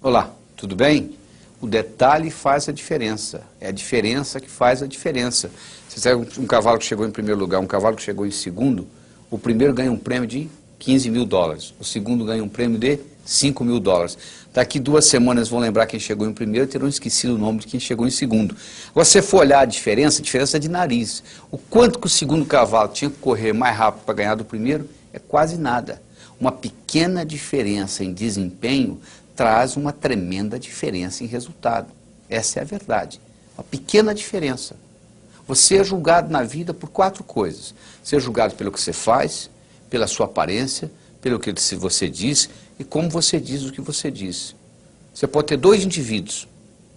Olá, tudo bem? O detalhe faz a diferença, é a diferença que faz a diferença. Você sabe um cavalo que chegou em primeiro lugar, um cavalo que chegou em segundo, o primeiro ganha um prêmio de 15 mil dólares, o segundo ganha um prêmio de 5 mil dólares. Daqui 2 semanas vão lembrar quem chegou em primeiro e terão esquecido o nome de quem chegou em segundo. Agora, se você for olhar a diferença é de nariz. O quanto que o segundo cavalo tinha que correr mais rápido para ganhar do primeiro é quase nada. Uma pequena diferença em desempenho traz uma tremenda diferença em resultado. Essa é a verdade. Uma pequena diferença. Você é julgado na vida por 4 coisas. Você é julgado pelo que você faz, pela sua aparência, pelo que você diz e como você diz o que você diz. Você pode ter 2 indivíduos.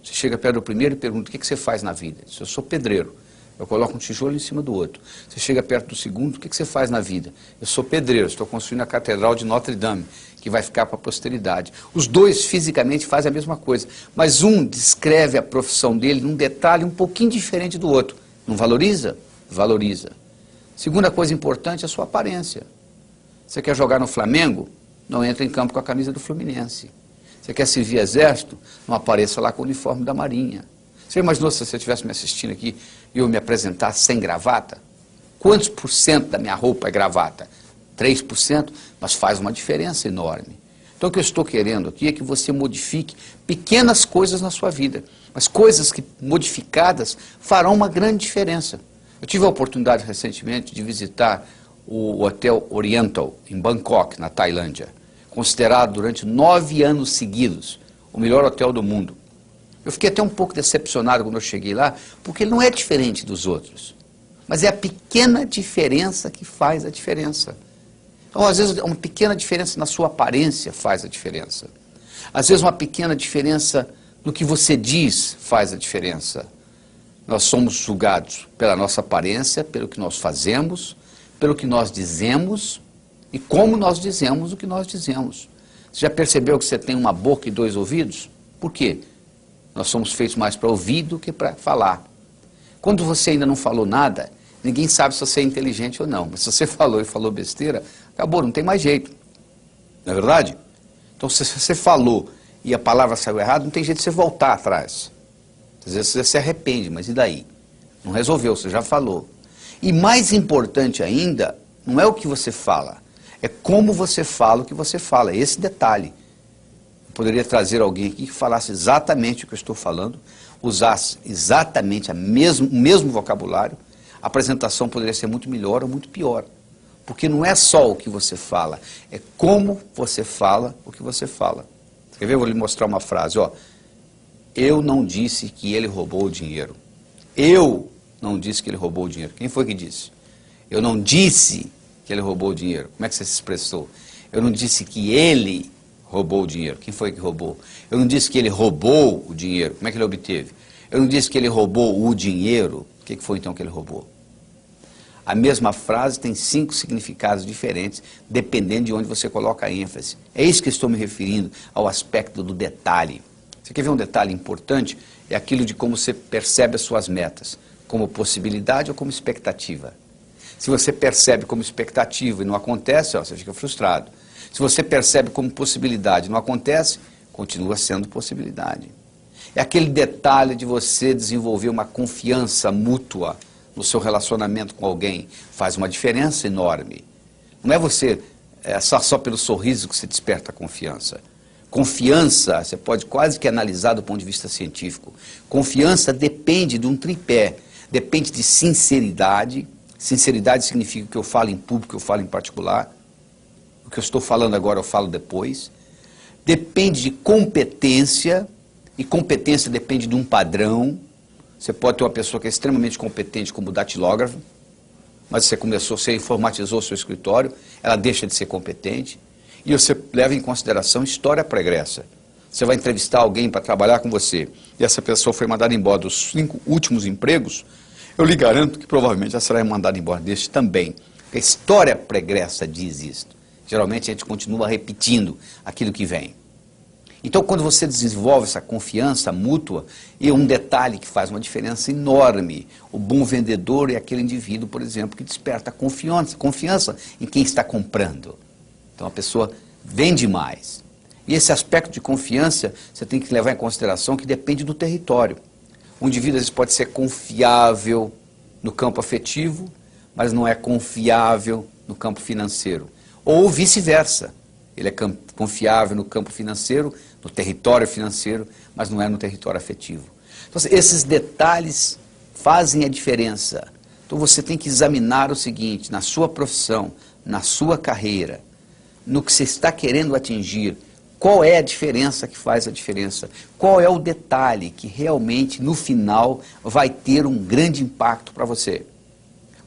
Você chega perto do primeiro e pergunta: o que você faz na vida? Eu sou pedreiro. Eu coloco um tijolo em cima do outro. Você chega perto do segundo: o que você faz na vida? Eu sou pedreiro, estou construindo a Catedral de Notre Dame, que vai ficar para a posteridade. Os 2 fisicamente fazem a mesma coisa, mas um descreve a profissão dele num detalhe um pouquinho diferente do outro. Não valoriza? Valoriza. Segunda coisa importante é a sua aparência. Você quer jogar no Flamengo? Não entra em campo com a camisa do Fluminense. Você quer servir exército? Não apareça lá com o uniforme da Marinha. Você imaginou se você estivesse me assistindo aqui e eu me apresentar sem gravata? Quantos por cento da minha roupa é gravata? 3%, mas faz uma diferença enorme. Então o que eu estou querendo aqui é que você modifique pequenas coisas na sua vida, mas coisas que modificadas farão uma grande diferença. Eu tive a oportunidade recentemente de visitar o Hotel Oriental, em Bangkok, na Tailândia, considerado durante 9 anos seguidos o melhor hotel do mundo. Eu fiquei até um pouco decepcionado quando eu cheguei lá, porque ele não é diferente dos outros. Mas é a pequena diferença que faz a diferença. Então, às vezes, uma pequena diferença na sua aparência faz a diferença. Às vezes, uma pequena diferença no que você diz faz a diferença. Nós somos julgados pela nossa aparência, pelo que nós fazemos, pelo que nós dizemos e como nós dizemos o que nós dizemos. Você já percebeu que você tem uma boca e 2 ouvidos? Por quê? Nós somos feitos mais para ouvir do que para falar. Quando você ainda não falou nada, ninguém sabe se você é inteligente ou não. Mas se você falou e falou besteira, acabou, não tem mais jeito. Não é verdade? Então, se você falou e a palavra saiu errada, não tem jeito de você voltar atrás. Às vezes você se arrepende, mas e daí? Não resolveu, você já falou. E mais importante ainda, não é o que você fala, é como você fala o que você fala, é esse detalhe. Eu poderia trazer alguém aqui que falasse exatamente o que eu estou falando, usasse exatamente o mesmo vocabulário, a apresentação poderia ser muito melhor ou muito pior. Porque não é só o que você fala, é como você fala o que você fala. Quer ver? Eu vou lhe mostrar uma frase, ó. Eu não disse que ele roubou o dinheiro. Eu não disse que ele roubou o dinheiro. Quem foi que disse? Eu não disse que ele roubou o dinheiro. Como é que você se expressou? Eu não disse que ele roubou o dinheiro. Quem foi que roubou? Eu não disse que ele roubou o dinheiro. Como é que ele obteve? Eu não disse que ele roubou o dinheiro. O que foi então que ele roubou? A mesma frase tem 5 significados diferentes, dependendo de onde você coloca a ênfase. É isso que eu estou me referindo ao aspecto do detalhe. Você quer ver um detalhe importante? É aquilo de como você percebe as suas metas, como possibilidade ou como expectativa. Se você percebe como expectativa e não acontece, ó, você fica frustrado. Se você percebe como possibilidade e não acontece, continua sendo possibilidade. É aquele detalhe de você desenvolver uma confiança mútua no seu relacionamento com alguém. Faz uma diferença enorme. Não é você só pelo sorriso que você desperta a confiança. Confiança, você pode quase que analisar do ponto de vista científico. Confiança depende de um tripé. Depende de sinceridade. Sinceridade significa que eu falo em público, eu falo em particular. O que eu estou falando agora eu falo depois. Depende de competência. E competência depende de um padrão. Você pode ter uma pessoa que é extremamente competente como datilógrafo, mas você informatizou o seu escritório, ela deixa de ser competente. E você leva em consideração história pregressa. Você vai entrevistar alguém para trabalhar com você, e essa pessoa foi mandada embora dos 5 últimos empregos, eu lhe garanto que provavelmente ela será mandada embora deste também. Porque a história pregressa diz isso. Geralmente a gente continua repetindo aquilo que vem. Então, quando você desenvolve essa confiança mútua, e um detalhe que faz uma diferença enorme, o bom vendedor é aquele indivíduo, por exemplo, que desperta confiança em quem está comprando. Então, a pessoa vende mais. E esse aspecto de confiança, você tem que levar em consideração que depende do território. Um indivíduo às vezes pode ser confiável no campo afetivo, mas não é confiável no campo financeiro. Ou vice-versa. Ele é confiável no campo financeiro, no território financeiro, mas não é no território afetivo. Então, esses detalhes fazem a diferença. Então você tem que examinar o seguinte, na sua profissão, na sua carreira, no que você está querendo atingir, qual é a diferença que faz a diferença? Qual é o detalhe que realmente, no final, vai ter um grande impacto para você?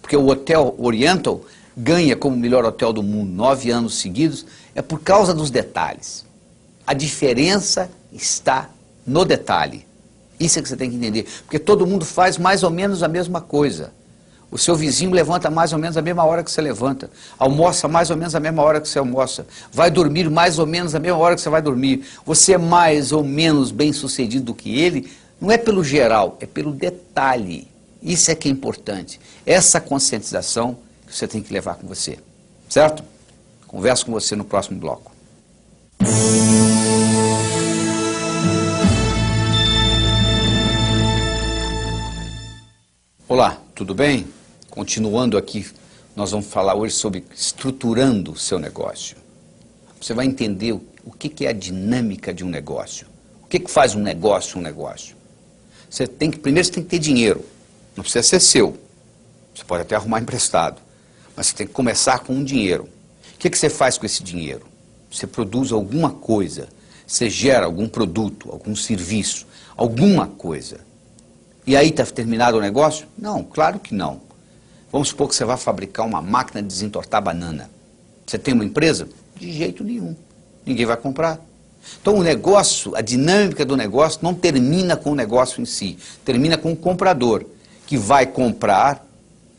Porque o Hotel Oriental ganha como o melhor hotel do mundo 9 anos seguidos, é por causa dos detalhes. A diferença está no detalhe. Isso é que você tem que entender. Porque todo mundo faz mais ou menos a mesma coisa. O seu vizinho levanta mais ou menos a mesma hora que você levanta. Almoça mais ou menos a mesma hora que você almoça. Vai dormir mais ou menos a mesma hora que você vai dormir. Você é mais ou menos bem sucedido do que ele, não é pelo geral, é pelo detalhe. Isso é que é importante. Essa conscientização que você tem que levar com você. Certo? Converso com você no próximo bloco. Olá, tudo bem? Continuando aqui, nós vamos falar hoje sobre estruturando o seu negócio. Você vai entender o que é a dinâmica de um negócio. O que faz um negócio um negócio? Primeiro você tem que ter dinheiro. Não precisa ser seu. Você pode até arrumar emprestado. Mas você tem que começar com um dinheiro. O que você faz com esse dinheiro? Você produz alguma coisa. Você gera algum produto, algum serviço, alguma coisa. E aí está terminado o negócio? Não, claro que não. Vamos supor que você vai fabricar uma máquina de desentortar banana. Você tem uma empresa? De jeito nenhum. Ninguém vai comprar. Então o negócio, a dinâmica do negócio não termina com o negócio em si. Termina com o comprador, que vai comprar,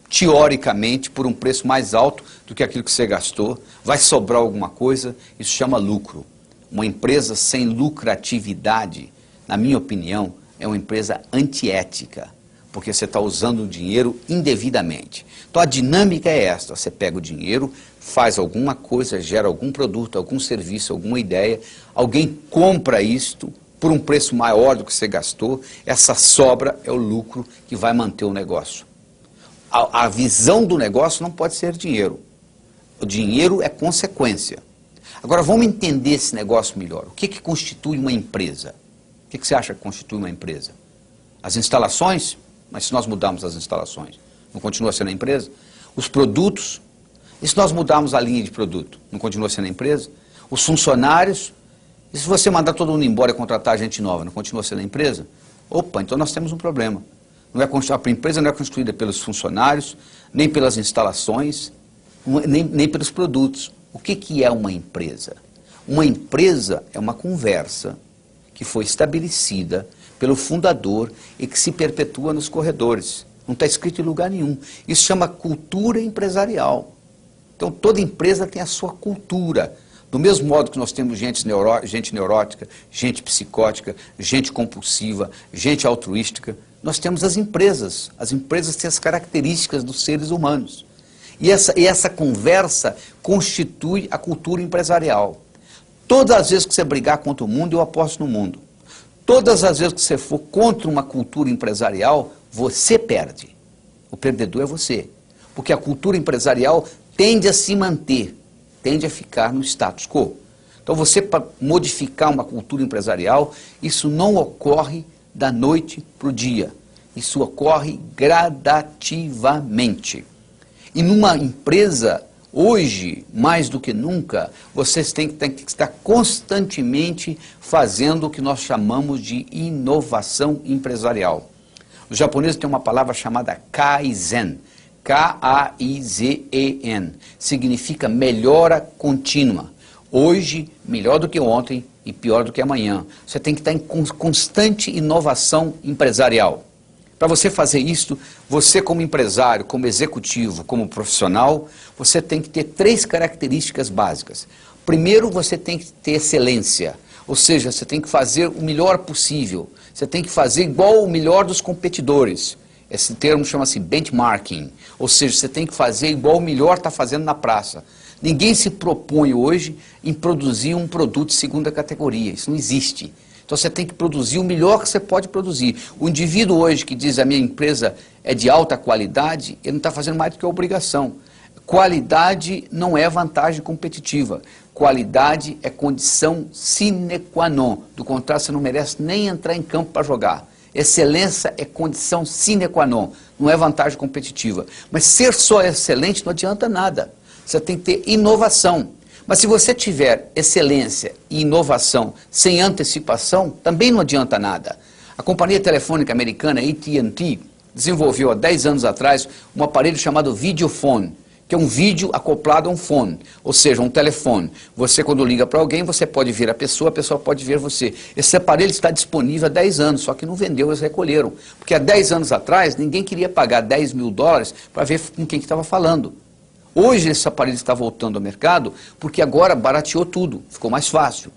teoricamente, por um preço mais alto do que aquilo que você gastou. Vai sobrar alguma coisa, isso chama lucro. Uma empresa sem lucratividade, na minha opinião, é uma empresa antiética, porque você está usando o dinheiro indevidamente. Então a dinâmica é esta, você pega o dinheiro, faz alguma coisa, gera algum produto, algum serviço, alguma ideia, alguém compra isto por um preço maior do que você gastou, essa sobra é o lucro que vai manter o negócio. A visão do negócio não pode ser dinheiro. O dinheiro é consequência. Agora vamos entender esse negócio melhor. O que constitui uma empresa? O que você acha que constitui uma empresa? As instalações? Mas se nós mudarmos as instalações, não continua sendo a empresa? Os produtos? E se nós mudarmos a linha de produto, não continua sendo a empresa? Os funcionários? E se você mandar todo mundo embora e contratar gente nova, não continua sendo a empresa? Opa, então nós temos um problema. A empresa não é constituída pelos funcionários, nem pelas instalações, nem pelos produtos. O que é uma empresa? Uma empresa é uma conversa que foi estabelecida pelo fundador e que se perpetua nos corredores. Não está escrito em lugar nenhum. Isso chama cultura empresarial. Então toda empresa tem a sua cultura. Do mesmo modo que nós temos gente neurótica, gente psicótica, gente compulsiva, gente altruística, nós temos as empresas. As empresas têm as características dos seres humanos. E essa conversa constitui a cultura empresarial. Todas as vezes que você brigar contra o mundo, eu aposto no mundo. Todas as vezes que você for contra uma cultura empresarial, você perde. O perdedor é você. Porque a cultura empresarial tende a se manter, tende a ficar no status quo. Então você, para modificar uma cultura empresarial, isso não ocorre da noite para o dia. Isso ocorre gradativamente. E numa empresa, hoje, mais do que nunca, vocês têm que estar constantemente fazendo o que nós chamamos de inovação empresarial. Os japoneses têm uma palavra chamada Kaizen. K-A-I-Z-E-N. Significa melhora contínua. Hoje, melhor do que ontem e pior do que amanhã. Você tem que estar em constante inovação empresarial. Para você fazer isso, você como empresário, como executivo, como profissional, você tem que ter 3 características básicas. Primeiro, você tem que ter excelência, ou seja, você tem que fazer o melhor possível, você tem que fazer igual o melhor dos competidores. Esse termo chama-se benchmarking, ou seja, você tem que fazer igual o melhor está fazendo na praça. Ninguém se propõe hoje em produzir um produto de segunda categoria, isso não existe. Então você tem que produzir o melhor que você pode produzir. O indivíduo hoje que diz a minha empresa é de alta qualidade, ele não está fazendo mais do que a obrigação. Qualidade não é vantagem competitiva. Qualidade é condição sine qua non. Do contrário, você não merece nem entrar em campo para jogar. Excelência é condição sine qua non, não é vantagem competitiva. Mas ser só excelente não adianta nada. Você tem que ter inovação. Mas se você tiver excelência e inovação sem antecipação, também não adianta nada. A companhia telefônica americana AT&T desenvolveu há 10 anos atrás um aparelho chamado videophone, que é um vídeo acoplado a um fone, ou seja, um telefone. Você, quando liga para alguém, você pode ver a pessoa pode ver você. Esse aparelho está disponível há 10 anos, só que não vendeu, eles recolheram. Porque há 10 anos atrás, ninguém queria pagar 10 mil dólares para ver com quem que estava falando. Hoje esse aparelho está voltando ao mercado porque agora barateou tudo, ficou mais fácil.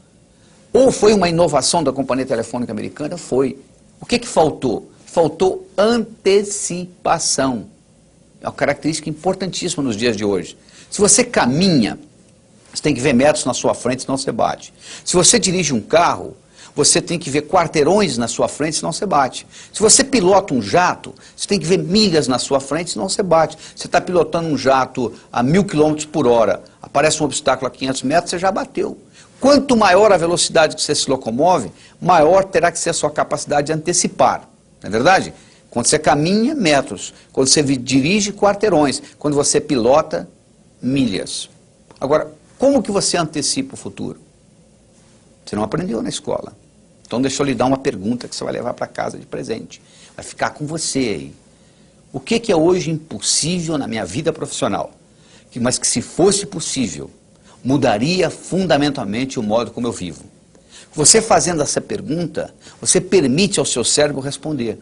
Ou foi uma inovação da companhia telefônica americana? Foi. O que faltou? Faltou antecipação. É uma característica importantíssima nos dias de hoje. Se você caminha, você tem que ver metros na sua frente, senão você bate. Se você dirige um carro, você tem que ver quarteirões na sua frente, senão você bate. Se você pilota um jato, você tem que ver milhas na sua frente, senão você bate. Você está pilotando um jato a 1000 km por hora, aparece um obstáculo a 500 metros, você já bateu. Quanto maior a velocidade que você se locomove, maior terá que ser a sua capacidade de antecipar. Não é verdade? Quando você caminha, metros. Quando você dirige, quarteirões. Quando você pilota, milhas. Agora, como que você antecipa o futuro? Você não aprendeu na escola. Então deixa eu lhe dar uma pergunta que você vai levar para casa de presente. Vai ficar com você aí. O que é hoje impossível na minha vida profissional? Mas que se fosse possível, mudaria fundamentalmente o modo como eu vivo. Você fazendo essa pergunta, você permite ao seu cérebro responder.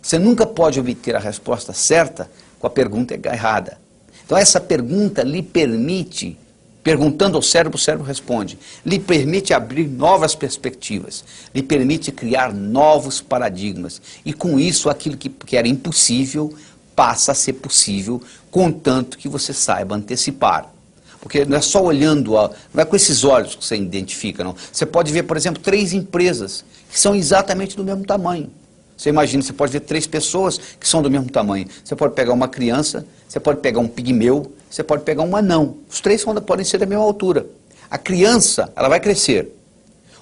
Você nunca pode obter a resposta certa com a pergunta errada. Então essa pergunta lhe permite, perguntando ao cérebro, o cérebro responde. Lhe permite abrir novas perspectivas, lhe permite criar novos paradigmas. E com isso, aquilo que era impossível passa a ser possível, contanto que você saiba antecipar. Porque não é só olhando, não é com esses olhos que você identifica, não. Você pode ver, por exemplo, 3 empresas que são exatamente do mesmo tamanho. Você imagina, você pode ver 3 pessoas que são do mesmo tamanho. Você pode pegar uma criança, você pode pegar um pigmeu, você pode pegar um anão. Os 3 podem ser da mesma altura. A criança, ela vai crescer.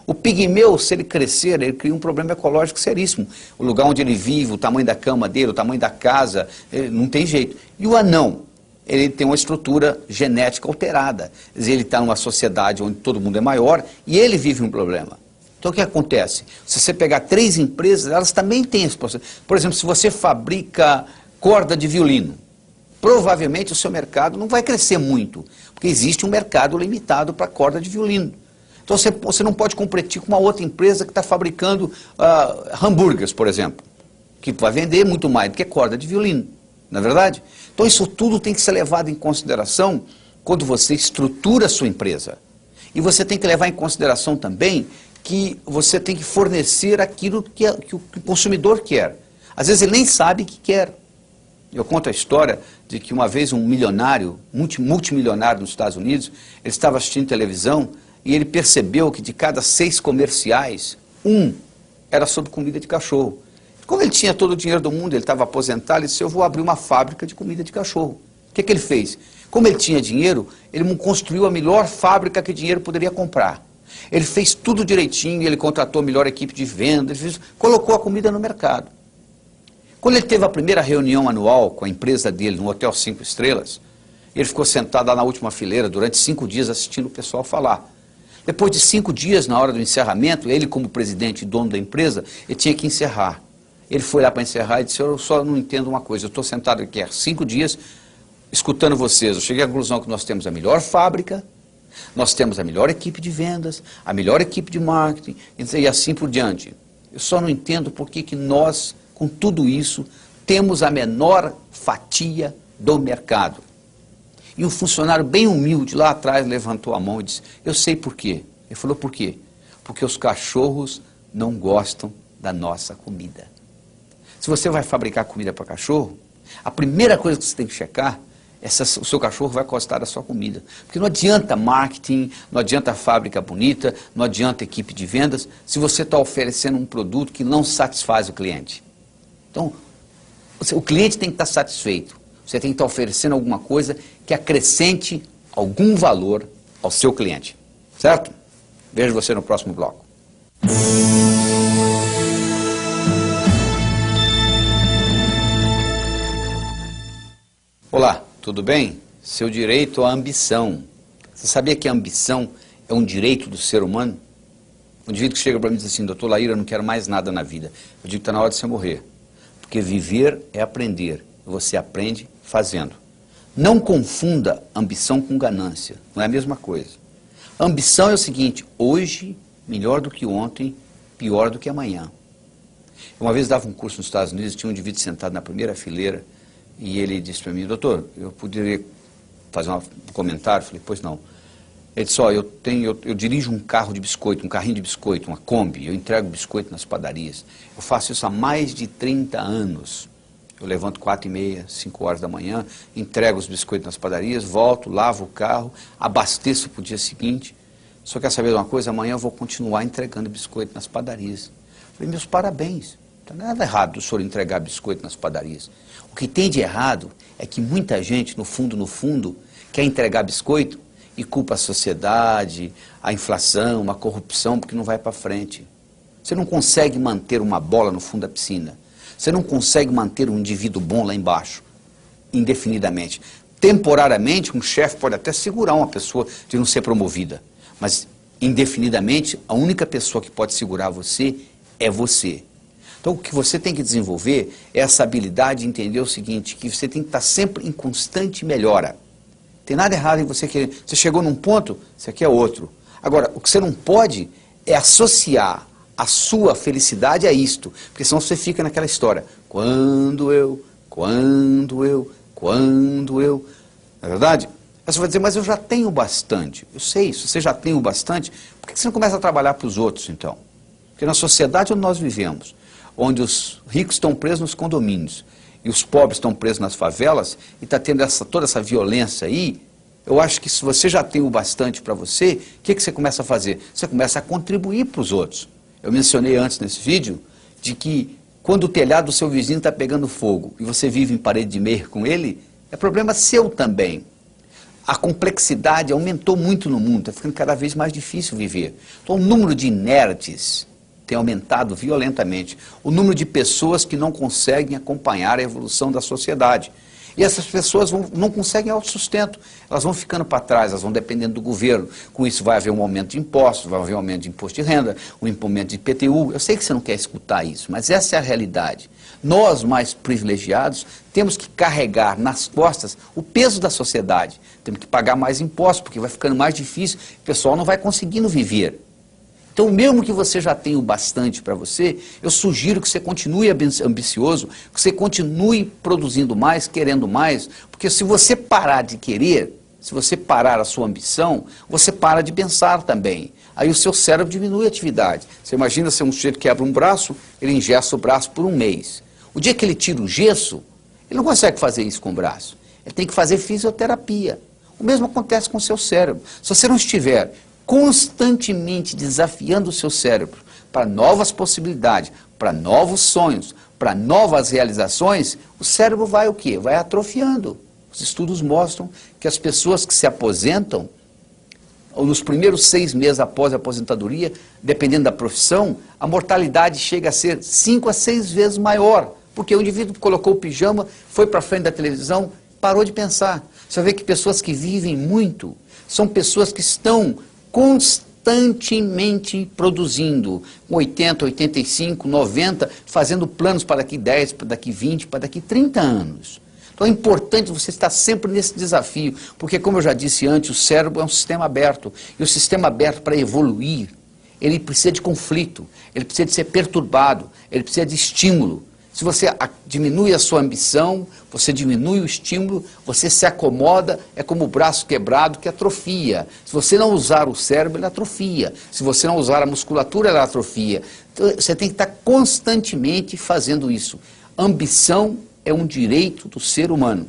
O pigmeu, se ele crescer, ele cria um problema ecológico seríssimo. O lugar onde ele vive, o tamanho da cama dele, o tamanho da casa, não tem jeito. E o anão, ele tem uma estrutura genética alterada. Quer dizer, ele está numa sociedade onde todo mundo é maior e ele vive um problema. Então o que acontece? Se você pegar 3 empresas, elas também têm esse processo. Por exemplo, se você fabrica corda de violino, provavelmente o seu mercado não vai crescer muito, porque existe um mercado limitado para corda de violino. Então você não pode competir com uma outra empresa que está fabricando hambúrgueres, por exemplo, que vai vender muito mais do que corda de violino, não é verdade? Então isso tudo tem que ser levado em consideração quando você estrutura a sua empresa. E você tem que levar em consideração também que você tem que fornecer aquilo que o consumidor quer. Às vezes ele nem sabe o que quer. Eu conto a história de que uma vez um milionário, multimilionário nos Estados Unidos, ele estava assistindo televisão e ele percebeu que de cada 6 comerciais, 1 era sobre comida de cachorro. Como ele tinha todo o dinheiro do mundo, ele estava aposentado, ele disse, eu vou abrir uma fábrica de comida de cachorro. O que ele fez? Como ele tinha dinheiro, ele construiu a melhor fábrica que dinheiro poderia comprar. Ele fez tudo direitinho, ele contratou a melhor equipe de venda, colocou a comida no mercado. Quando ele teve a primeira reunião anual com a empresa dele no Hotel 5 Estrelas, ele ficou sentado lá na última fileira durante 5 dias assistindo o pessoal falar. Depois de 5 dias, na hora do encerramento, ele como presidente e dono da empresa, ele tinha que encerrar. Ele foi lá para encerrar e disse, eu só não entendo uma coisa, eu estou sentado aqui há 5 dias escutando vocês, eu cheguei à conclusão que nós temos a melhor fábrica, nós temos a melhor equipe de vendas, a melhor equipe de marketing, e assim por diante. Eu só não entendo por que nós, com tudo isso, temos a menor fatia do mercado. E um funcionário bem humilde lá atrás levantou a mão e disse, eu sei por quê. Ele falou, por quê? Porque os cachorros não gostam da nossa comida. Se você vai fabricar comida para cachorro, a primeira coisa que você tem que checar é se o seu cachorro vai gostar da sua comida. Porque não adianta marketing, não adianta fábrica bonita, não adianta equipe de vendas, se você está oferecendo um produto que não satisfaz o cliente. Então, o cliente tem que estar satisfeito. Você tem que estar oferecendo alguma coisa que acrescente algum valor ao seu cliente. Certo? Vejo você no próximo bloco. Olá, tudo bem? Seu direito à ambição. Você sabia que a ambição é um direito do ser humano? Um indivíduo que chega para mim e diz assim, doutor Laíra, eu não quero mais nada na vida. Eu digo que está na hora de você morrer. Porque viver é aprender. Você aprende fazendo. Não confunda ambição com ganância. Não é a mesma coisa. A ambição é o seguinte, hoje, melhor do que ontem, pior do que amanhã. Eu uma vez dava um curso nos Estados Unidos, tinha um indivíduo sentado na primeira fileira, e ele disse para mim, doutor, eu poderia fazer um comentário? Eu falei, pois não. Ele disse, ó, eu dirijo um carro de biscoito, um carrinho de biscoito, uma Kombi, eu entrego biscoito nas padarias. Eu faço isso há mais de 30 anos. Eu levanto 4h30, 5 horas da manhã, entrego os biscoitos nas padarias, volto, lavo o carro, abasteço para o dia seguinte. Só quer saber de uma coisa? Amanhã eu vou continuar entregando biscoito nas padarias. Eu falei, meus parabéns. Não tem nada errado do senhor entregar biscoito nas padarias. O que tem de errado é que muita gente, no fundo, quer entregar biscoito e culpa a sociedade, a inflação, a corrupção, porque não vai para frente. Você não consegue manter uma bola no fundo da piscina. Você não consegue manter um indivíduo bom lá embaixo, indefinidamente. Temporariamente, um chefe pode até segurar uma pessoa de não ser promovida, mas indefinidamente, a única pessoa que pode segurar você é você. Então, o que você tem que desenvolver é essa habilidade de entender o seguinte, que você tem que estar sempre em constante melhora. Tem nada errado em você querer. Você chegou num ponto, você quer outro. Agora, o que você não pode é associar a sua felicidade a isto, porque senão você fica naquela história. Quando eu. Não é verdade? Aí você vai dizer, mas eu já tenho bastante. Eu sei, se você já tem o bastante, por que você não começa a trabalhar para os outros, então? Porque na sociedade onde nós vivemos, onde os ricos estão presos nos condomínios e os pobres estão presos nas favelas, e está tendo toda essa violência aí, eu acho que se você já tem o bastante para você, o que você começa a fazer? Você começa a contribuir para os outros. Eu mencionei antes nesse vídeo de que quando o telhado do seu vizinho está pegando fogo e você vive em parede de meia com ele, é problema seu também. A complexidade aumentou muito no mundo, está ficando cada vez mais difícil viver. Então o número de inertes tem aumentado violentamente. O número de pessoas que não conseguem acompanhar a evolução da sociedade. E essas pessoas não conseguem autossustento, elas vão ficando para trás, elas vão dependendo do governo. Com isso vai haver um aumento de impostos, vai haver um aumento de imposto de renda, um aumento de IPTU. Eu sei que você não quer escutar isso, mas essa é a realidade. Nós, mais privilegiados, temos que carregar nas costas o peso da sociedade. Temos que pagar mais impostos, porque vai ficando mais difícil, o pessoal não vai conseguindo viver. Então, mesmo que você já tenha o bastante para você, eu sugiro que você continue ambicioso, que você continue produzindo mais, querendo mais, porque se você parar de querer, se você parar a sua ambição, você para de pensar também. Aí o seu cérebro diminui a atividade. Você imagina se um sujeito quebra um braço, ele engessa o braço por um mês. O dia que ele tira o gesso, ele não consegue fazer isso com o braço. Ele tem que fazer fisioterapia. O mesmo acontece com o seu cérebro. Se você não estiver constantemente desafiando o seu cérebro para novas possibilidades, para novos sonhos, para novas realizações, o cérebro vai o quê? Vai atrofiando. Os estudos mostram que as pessoas que se aposentam, ou nos primeiros 6 meses após a aposentadoria, dependendo da profissão, a mortalidade chega a ser 5 a 6 vezes maior, porque o indivíduo colocou o pijama, foi para frente da televisão, parou de pensar. Você vê que pessoas que vivem muito são pessoas que estão constantemente produzindo, com 80, 85, 90, fazendo planos para daqui 10, para daqui 20, para daqui 30 anos. Então é importante você estar sempre nesse desafio, porque como eu já disse antes, o cérebro é um sistema aberto, e o sistema aberto para evoluir, ele precisa de conflito, ele precisa de ser perturbado, ele precisa de estímulo. Se você diminui a sua ambição, você diminui o estímulo, você se acomoda, é como o braço quebrado que atrofia. Se você não usar o cérebro, ele atrofia. Se você não usar a musculatura, ela atrofia. Então, você tem que estar constantemente fazendo isso. Ambição é um direito do ser humano.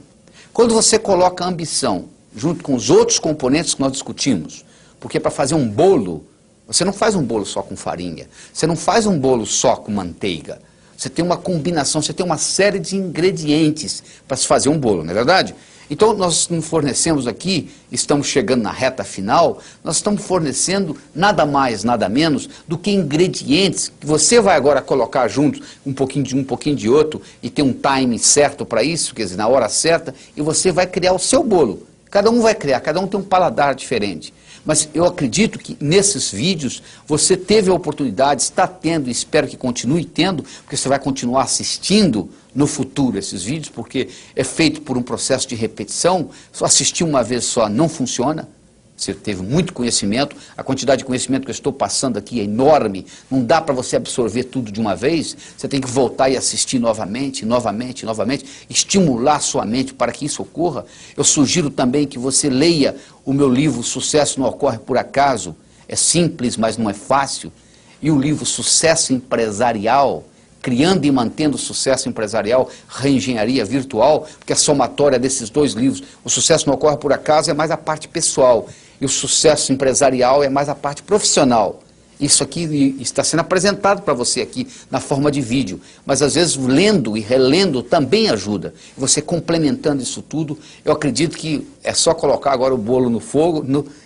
Quando você coloca a ambição junto com os outros componentes que nós discutimos, porque para fazer um bolo, você não faz um bolo só com farinha, você não faz um bolo só com manteiga, você tem uma combinação, você tem uma série de ingredientes para se fazer um bolo, não é verdade? Então nós não fornecemos aqui, estamos chegando na reta final, nós estamos fornecendo nada mais, nada menos do que ingredientes que você vai agora colocar juntos, um pouquinho de um, um pouquinho de outro, e ter um time certo para isso, quer dizer, na hora certa, e você vai criar o seu bolo. Cada um vai criar, cada um tem um paladar diferente. Mas eu acredito que nesses vídeos você teve a oportunidade, está tendo, e espero que continue tendo, porque você vai continuar assistindo no futuro esses vídeos, porque é feito por um processo de repetição. Só assistir uma vez só não funciona. Você teve muito conhecimento, a quantidade de conhecimento que eu estou passando aqui é enorme, não dá para você absorver tudo de uma vez, você tem que voltar e assistir novamente, novamente, novamente, estimular sua mente para que isso ocorra. Eu sugiro também que você leia o meu livro Sucesso Não Ocorre Por Acaso, é simples, mas não é fácil, e o livro Sucesso Empresarial, Criando e Mantendo Sucesso Empresarial, Reengenharia Virtual, porque a somatória desses dois livros, o Sucesso Não Ocorre Por Acaso é mais a parte pessoal, e o sucesso empresarial é mais a parte profissional. Isso aqui está sendo apresentado para você aqui na forma de vídeo, mas às vezes lendo e relendo também ajuda. Você complementando isso tudo, eu acredito que é só colocar agora o bolo no fogo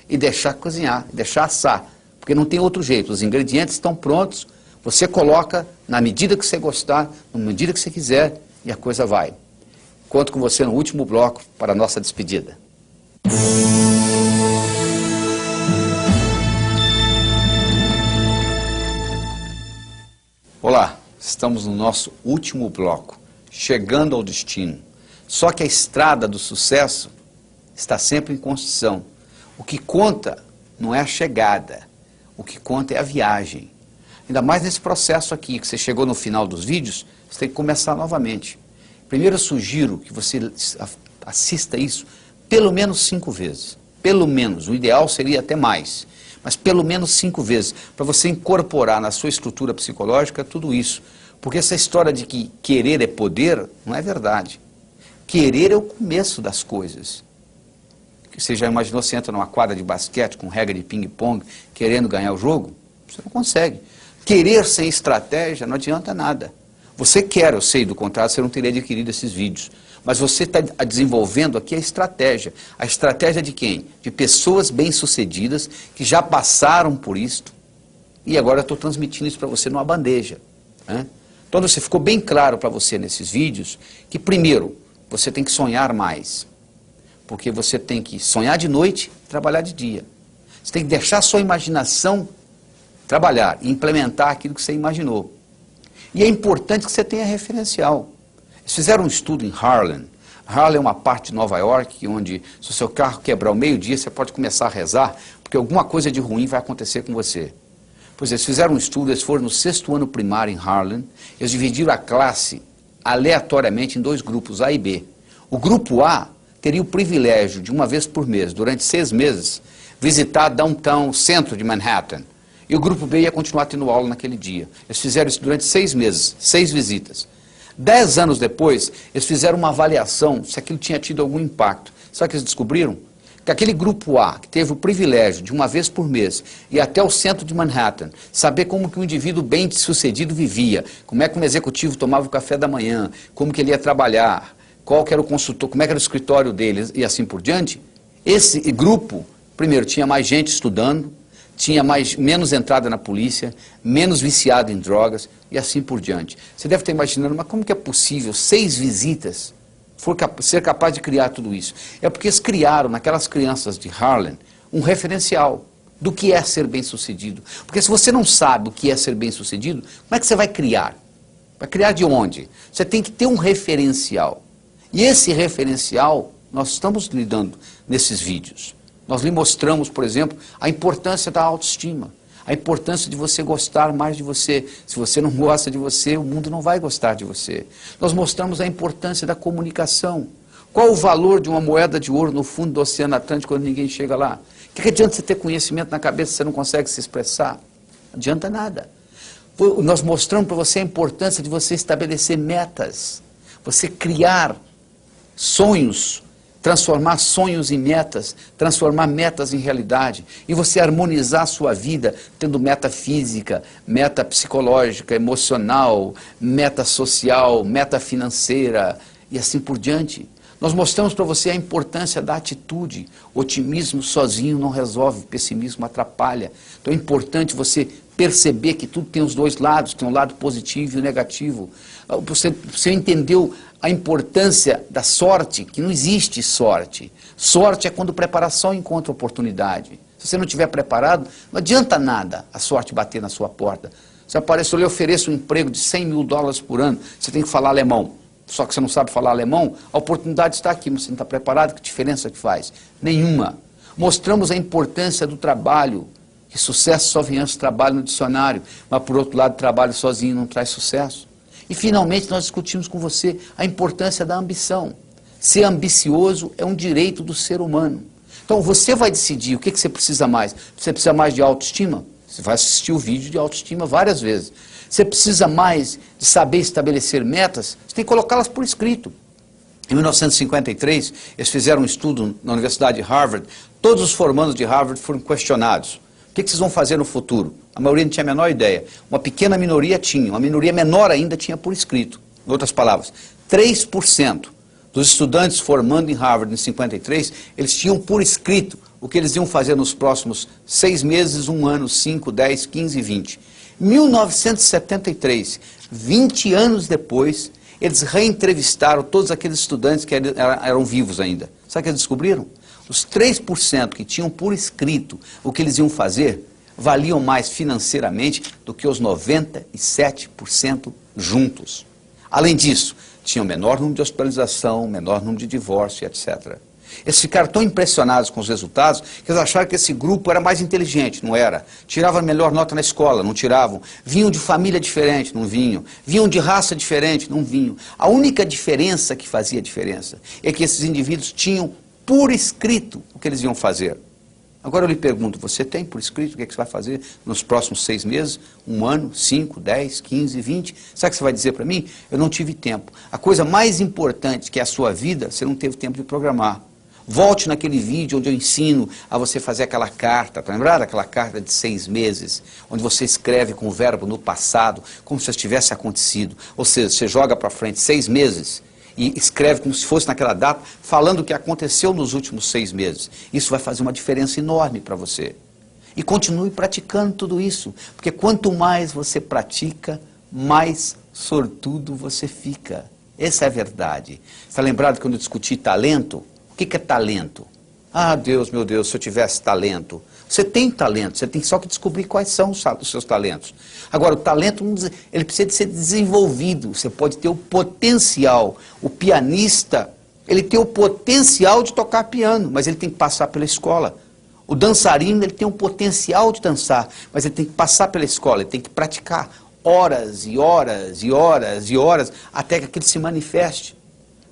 e deixar cozinhar, deixar assar, porque não tem outro jeito, os ingredientes estão prontos, você coloca na medida que você gostar, na medida que você quiser, e a coisa vai. Conto com você no último bloco para a nossa despedida. Olá, estamos no nosso último bloco, chegando ao destino. Só que a estrada do sucesso está sempre em construção. O que conta não é a chegada, o que conta é a viagem. Ainda mais nesse processo aqui, que você chegou no final dos vídeos, você tem que começar novamente. Primeiro eu sugiro que você assista isso pelo menos 5 vezes. Pelo menos, o ideal seria até mais. Mas pelo menos 5 vezes, para você incorporar na sua estrutura psicológica tudo isso. Porque essa história de que querer é poder, não é verdade. Querer é o começo das coisas. Você já imaginou, você entra numa quadra de basquete com regra de ping-pong, querendo ganhar o jogo? Você não consegue. Querer sem estratégia não adianta nada. Você quer, eu sei, do contrário, você não teria adquirido esses vídeos. Mas você está desenvolvendo aqui a estratégia. A estratégia de quem? De pessoas bem-sucedidas que já passaram por isto. E agora eu estou transmitindo isso para você numa bandeja. Né? Então, você ficou bem claro para você nesses vídeos que, primeiro, você tem que sonhar mais. Porque você tem que sonhar de noite e trabalhar de dia. Você tem que deixar a sua imaginação trabalhar e implementar aquilo que você imaginou. E é importante que você tenha referencial. Eles fizeram um estudo em Harlem. Harlem é uma parte de Nova York onde, se o seu carro quebrar ao meio-dia, você pode começar a rezar, porque alguma coisa de ruim vai acontecer com você. Pois eles fizeram um estudo, eles foram no 6º ano primário em Harlem, eles dividiram a classe aleatoriamente em 2 grupos, A e B. O grupo A teria o privilégio de, uma vez por mês, durante 6 meses, visitar downtown, centro de Manhattan. E o grupo B ia continuar tendo aula naquele dia. Eles fizeram isso durante 6 meses, 6 visitas. 10 anos depois, eles fizeram uma avaliação se aquilo tinha tido algum impacto. Sabe o que eles descobriram? Que aquele grupo A, que teve o privilégio de, uma vez por mês, ir até o centro de Manhattan, saber como que um indivíduo bem-sucedido vivia, como é que um executivo tomava o café da manhã, como que ele ia trabalhar, qual que era o consultor, como é que era o escritório dele e assim por diante, esse grupo, primeiro, tinha mais gente estudando, tinha menos entrada na polícia, menos viciado em drogas e assim por diante. Você deve estar imaginando, mas como que é possível 6 visitas ser capaz de criar tudo isso? É porque eles criaram, naquelas crianças de Harlem, um referencial do que é ser bem-sucedido. Porque se você não sabe o que é ser bem-sucedido, como é que você vai criar? Vai criar de onde? Você tem que ter um referencial. E esse referencial nós estamos lhe dando nesses vídeos. Nós lhe mostramos, por exemplo, a importância da autoestima, a importância de você gostar mais de você. Se você não gosta de você, o mundo não vai gostar de você. Nós mostramos a importância da comunicação. Qual o valor de uma moeda de ouro no fundo do Oceano Atlântico quando ninguém chega lá? O que adianta você ter conhecimento na cabeça se você não consegue se expressar? Não adianta nada. Nós mostramos para você a importância de você estabelecer metas, você criar sonhos, transformar sonhos em metas, transformar metas em realidade, e você harmonizar a sua vida tendo meta física, meta psicológica, emocional, meta social, meta financeira e assim por diante. Nós mostramos para você a importância da atitude. Otimismo sozinho não resolve, pessimismo atrapalha. Então é importante você perceber que tudo tem os dois lados, tem um lado positivo e o negativo. Você entendeu a importância da sorte, que não existe sorte. Sorte é quando preparação encontra oportunidade. Se você não estiver preparado, não adianta nada a sorte bater na sua porta. Se aparece, eu lhe ofereço um emprego de $100 mil por ano, você tem que falar alemão. Só que você não sabe falar alemão, a oportunidade está aqui, mas você não está preparado, que diferença que faz? Nenhuma. Mostramos a importância do trabalho, que sucesso só vem antes do trabalho no dicionário, mas por outro lado, trabalho sozinho não traz sucesso. E finalmente nós discutimos com você a importância da ambição. Ser ambicioso é um direito do ser humano. Então você vai decidir o que você precisa mais. Você precisa mais de autoestima? Você vai assistir o vídeo de autoestima várias vezes. Você precisa mais de saber estabelecer metas? Você tem que colocá-las por escrito. Em 1953, eles fizeram um estudo na Universidade de Harvard. Todos os formandos de Harvard foram questionados. O que vocês vão fazer no futuro? A maioria não tinha a menor ideia. Uma pequena minoria tinha, uma minoria menor ainda tinha por escrito. Em outras palavras, 3% dos estudantes formando em Harvard em 53, eles tinham por escrito o que eles iam fazer nos próximos 6 meses, 1 ano, 5, 10, 15 e 20. 1973, 20 anos depois, eles reentrevistaram todos aqueles estudantes que eram vivos ainda. Sabe o que eles descobriram? Os 3% que tinham por escrito o que eles iam fazer, valiam mais financeiramente do que os 97% juntos. Além disso, tinham menor número de hospitalização, menor número de divórcio, etc. Eles ficaram tão impressionados com os resultados que eles acharam que esse grupo era mais inteligente, não era. Tiravam a melhor nota na escola, não tiravam. Vinham de família diferente, não vinham. Vinham de raça diferente, não vinham. A única diferença que fazia diferença é que esses indivíduos tinham por escrito o que eles iam fazer. Agora eu lhe pergunto, você tem por escrito o que você vai fazer nos próximos 6 meses, 1 ano, 5, 10, 15, 20? Sabe o que você vai dizer para mim? Eu não tive tempo. A coisa mais importante que é a sua vida, você não teve tempo de programar. Volte naquele vídeo onde eu ensino a você fazer aquela carta, tá lembrado? Aquela carta de 6 meses, onde você escreve com o verbo no passado, como se tivesse acontecido. Ou seja, você joga para frente 6 meses e escreve como se fosse naquela data, falando o que aconteceu nos últimos 6 meses. Isso vai fazer uma diferença enorme para você. E continue praticando tudo isso, porque quanto mais você pratica, mais sortudo você fica. Essa é a verdade. Está lembrado quando eu discuti talento? O que é talento? Ah, Deus, meu Deus, se eu tivesse talento. Você tem talento, você tem só que descobrir quais são os seus talentos. Agora, o talento, ele precisa de ser desenvolvido. Você pode ter o potencial. O pianista, ele tem o potencial de tocar piano, mas ele tem que passar pela escola. O dançarino, ele tem o potencial de dançar, mas ele tem que passar pela escola, ele tem que praticar horas e horas e horas e horas até que aquilo se manifeste.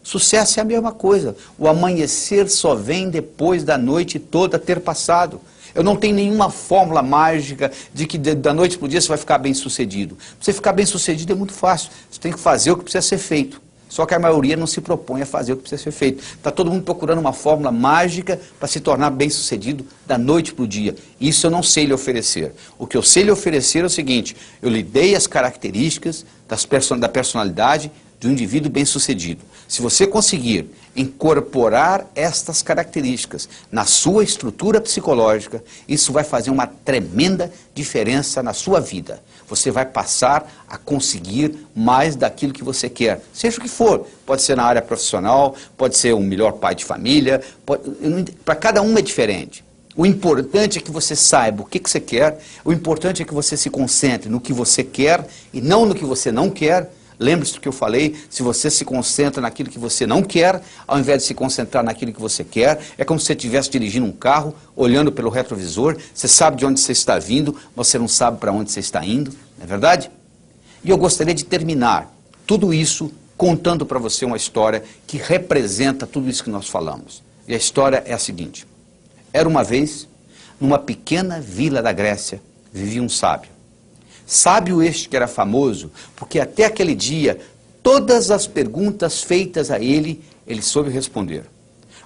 Sucesso é a mesma coisa. O amanhecer só vem depois da noite toda ter passado. Eu não tenho nenhuma fórmula mágica de que da noite para o dia você vai ficar bem sucedido. Para você ficar bem sucedido é muito fácil. Você tem que fazer o que precisa ser feito. Só que a maioria não se propõe a fazer o que precisa ser feito. Está todo mundo procurando uma fórmula mágica para se tornar bem sucedido da noite para o dia. Isso eu não sei lhe oferecer. O que eu sei lhe oferecer é o seguinte: eu lhe dei as características da personalidade de um indivíduo bem-sucedido. Se você conseguir incorporar estas características na sua estrutura psicológica, isso vai fazer uma tremenda diferença na sua vida. Você vai passar a conseguir mais daquilo que você quer, seja o que for. Pode ser na área profissional, pode ser um melhor pai de família, para cada um é diferente. O importante é que você saiba o que você quer, o importante é que você se concentre no que você quer e não no que você não quer. Lembre-se do que eu falei, se você se concentra naquilo que você não quer, ao invés de se concentrar naquilo que você quer, é como se você estivesse dirigindo um carro, olhando pelo retrovisor, você sabe de onde você está vindo, você não sabe para onde você está indo, não é verdade? E eu gostaria de terminar tudo isso contando para você uma história que representa tudo isso que nós falamos. E a história é a seguinte: era uma vez, numa pequena vila da Grécia, vivia um sábio. Sábio este que era famoso, porque até aquele dia, todas as perguntas feitas a ele, ele soube responder.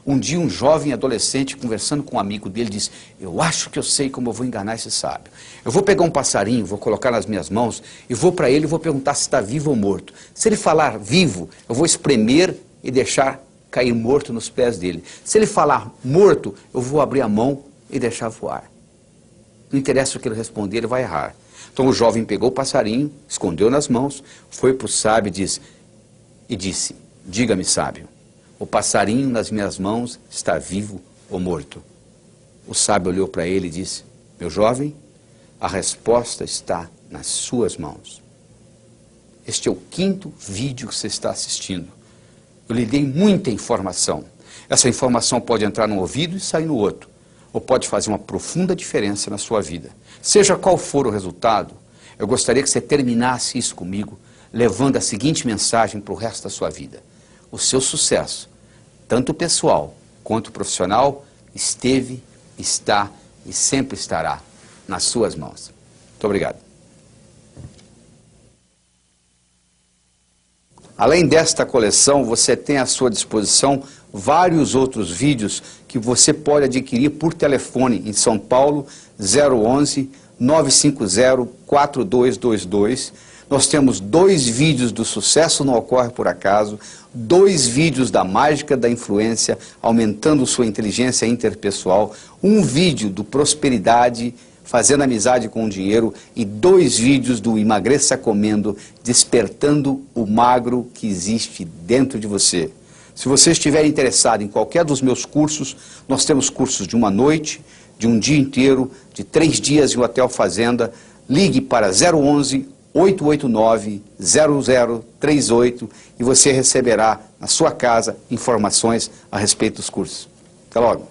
Um dia um jovem adolescente conversando com um amigo dele disse: eu acho que eu sei como eu vou enganar esse sábio. Eu vou pegar um passarinho, vou colocar nas minhas mãos e vou para ele e vou perguntar se está vivo ou morto. Se ele falar vivo, eu vou espremer e deixar cair morto nos pés dele. Se ele falar morto, eu vou abrir a mão e deixar voar. Não interessa o que ele responder, ele vai errar. Então o jovem pegou o passarinho, escondeu nas mãos, foi para o sábio e disse: diga-me, sábio, o passarinho nas minhas mãos está vivo ou morto? O sábio olhou para ele e disse: meu jovem, a resposta está nas suas mãos. Este é o 5º vídeo que você está assistindo. Eu lhe dei muita informação. Essa informação pode entrar num ouvido e sair no outro, ou pode fazer uma profunda diferença na sua vida. Seja qual for o resultado, eu gostaria que você terminasse isso comigo, levando a seguinte mensagem para o resto da sua vida: o seu sucesso, tanto pessoal quanto profissional, esteve, está e sempre estará nas suas mãos. Muito obrigado. Além desta coleção, você tem à sua disposição vários outros vídeos que você pode adquirir por telefone em São Paulo, 011 950 4222. Nós temos 2 vídeos do Sucesso Não Ocorre Por Acaso, 2 vídeos da Mágica da Influência, aumentando sua inteligência interpessoal, 1 vídeo do Prosperidade, Fazendo Amizade com o Dinheiro, e 2 vídeos do Emagreça Comendo, despertando o magro que existe dentro de você. Se você estiver interessado em qualquer dos meus cursos, nós temos cursos de 1 noite, de 1 dia inteiro, de 3 dias em um hotel fazenda. Ligue para 011 889 0038 e você receberá na sua casa informações a respeito dos cursos. Até logo.